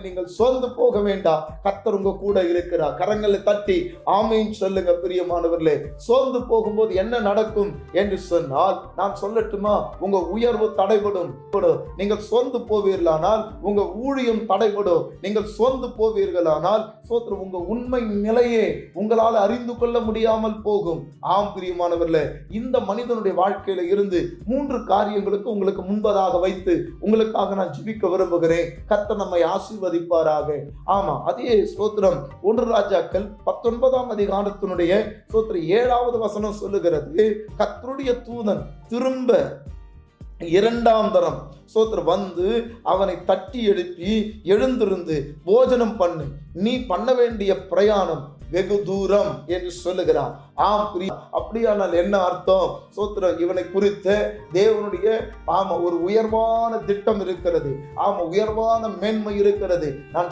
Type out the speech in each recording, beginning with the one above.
நீங்கள் சோர்ந்து போக வேண்டாம். கர்த்தர் உங்க கூட இருக்கிறார். கரங்களை தட்டி ஆமென் சொல்லுங்க பிரியமானவர்களே. சோர்ந்து போகும்போது என்ன நடக்கும் என்று சொன்னால் நான் சொல்லட்டுமா? உங்க உயர்வு தடைபடும். நீங்கள் சோர்ந்து போவீர்களானால் உங்க ஊழியம் தடைபடும். நீங்கள் சோர்ந்து போவீர்களானால் உங்க உண்மை நிலையே உங்களால் அறிந்து கொள்ள முடியாமல் போகும். ஆம் பிரியமானவர்களே, இந்த மனிதனுடைய வாழ்க்கையில இருந்து 3 காரியங்களுக்கு உங்களுக்கு முன்பதாக வைத்து உங்களுக்காக நான் ஜெபிக்க விரும்புகிறேன். கர்த்தர் நம்மை ஆசீர்வதிப்பாராக. ஆமா, அதே ஸ்தோத்திரம் 1 ராஜாக்கள் 19ஆம் அதிகாரத்தினுடைய 7வது வசனம் சொல்லுகிறது, கர்த்தருடைய தூதன் திரும்ப 2ஆம் தரம் வந்து அவனை தட்டி எழுப்பி, எழுந்திருந்து போஜனம் பண்ணு, நீ பண்ண வேண்டிய பிரயாணம் வெகு தூரம் என்று சொல்லுகிறார். ஆம், அப்படியானால் என்ன அர்த்தம்? இவனை குறித்த தேவனுடைய ஒரு உயர்வான திட்டம் இருக்கிறது. உயர்வான மேன்மை இருக்கிறது. நான்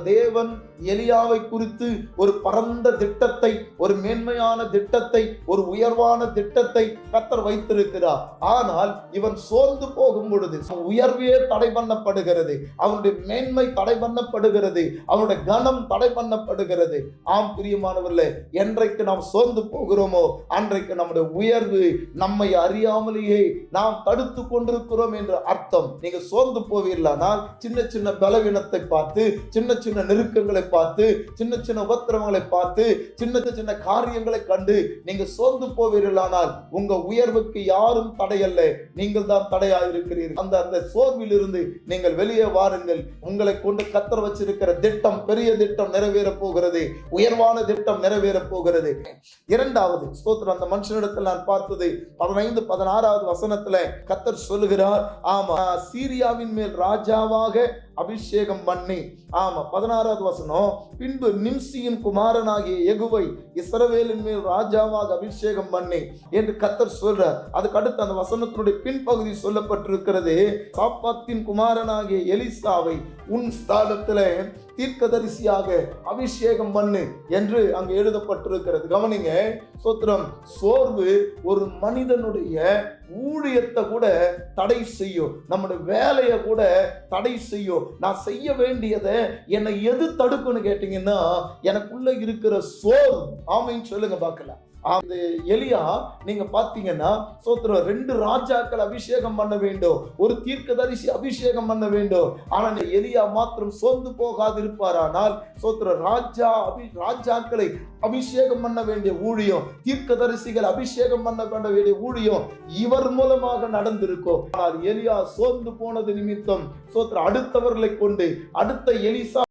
தேவன் எலியாவை குறித்து ஒரு பரந்த திட்டத்தை, ஒரு மேன்மையான திட்டத்தை, ஒரு உயர்வான திட்டத்தை கர்த்தர் வைத்திருக்கிறார். ஆனால் இவன் சோர்ந்து போகும் பொழுது உயர்வே தடை பண்ணப்படுகிறது, அவனுடைய மேன்மை தடை பண்ணப்படுகிறது, அவனுடைய கனம் தடை பண்ணப்படுகிறது. ஆம் பிரியமானவர்களே, என்றைக்கு நாம் சோர்ந்து போகிறோமோ அன்றைக்கு நம்முடைய உயர்வு நம்மை அறியாமலேயே நாம் தடுத்து கொண்டிருக்கிறோம் என்ற அர்த்தம். நீங்க சோர்ந்து போவீர்களானால் சின்ன சின்ன பலவீனத்தை பார்த்து, சின்ன சின்ன நெருக்கங்களை பார்த்து, சின்ன சின்ன உபத்திரவங்களை பார்த்து, சின்ன சின்ன காரியங்களை கண்டு நீங்க சோர்ந்து போவீர்களானால் உங்க உயர்வுக்கு யாரும் தடையல்ல, நீங்கள் தான் தடையாயிருக்கிறீர்கள். அந்த சோர்வில் இருந்து நீங்கள் வெளியே வாருங்கள். உங்களை கொண்டு கர்த்தர் வச்சிருக்கிற திட்டம், பெரிய திட்டம் நிறைவேற போகிறது, உயர்வான திட்டம் நிறைவேற போகிறது. 2வது ஸ்தோத்திரம், அந்த மனுஷனிடத்தில் நான் பார்த்தது 15, 16வது வசனத்துல கர்த்தர் சொல்லுகிறார், ஆமா, சீரியாவின் மேல் ராஜாவாக அபிஷேகம் பண்ணி, 16வது வசனம், பின்பு நிம்சியின் குமாரனாகிய யெகூவை இஸ்ரவேலின் மேல் ராஜாவாக அபிஷேகம் பண்ணி என்று கர்த்தர் சொல்றார். அதுக்கு அடுத்து அந்த வசனத்தினுடைய பின்பகுதி சொல்லப்பட்டிருக்கிறது, சாப்பாத்தின் குமாரனாகிய எலிசாவை உன் ஸ்தானத்துல தீர்க்கதரிசியாக அபிஷேகம் பண்ணு என்று அங்கு எழுதப்பட்டிருக்கிறது. கவனிங்க, சோர்வு ஒரு மனிதனுடைய ஊழியத்தை கூட தடை செய்யும், நம்முடைய வேலையை கூட தடை செய்யும். நான் செய்ய வேண்டியதை என்னை எது தடுக்குன்னு கேட்டீங்கன்னா எனக்குள்ள இருக்கிற சோர்வு. ஆமைன்னு சொல்லுங்க பார்க்கலாம். அந்த எலியா நீங்க பாத்தீங்கன்னா 2 ராஜாக்கள் அபிஷேகம் பண்ண வேண்டும், ஒரு தீர்க்கதரிசி அபிஷேகம் பண்ண வேண்டும். ஆனால் எலியா மாத்திரம் சோர்ந்து போகாது இருப்பாரானால் ராஜாக்களை அபிஷேகம் பண்ண வேண்டிய ஊழியம், தீர்க்கதரிசிகள் அபிஷேகம் பண்ண வேண்டிய ஊழியம் இவர் மூலமாக நடந்திருக்கும். ஆனால் எலியா சோர்ந்து போனது நிமித்தம் அடுத்தவர்களை கொண்டு அடுத்த எலிசா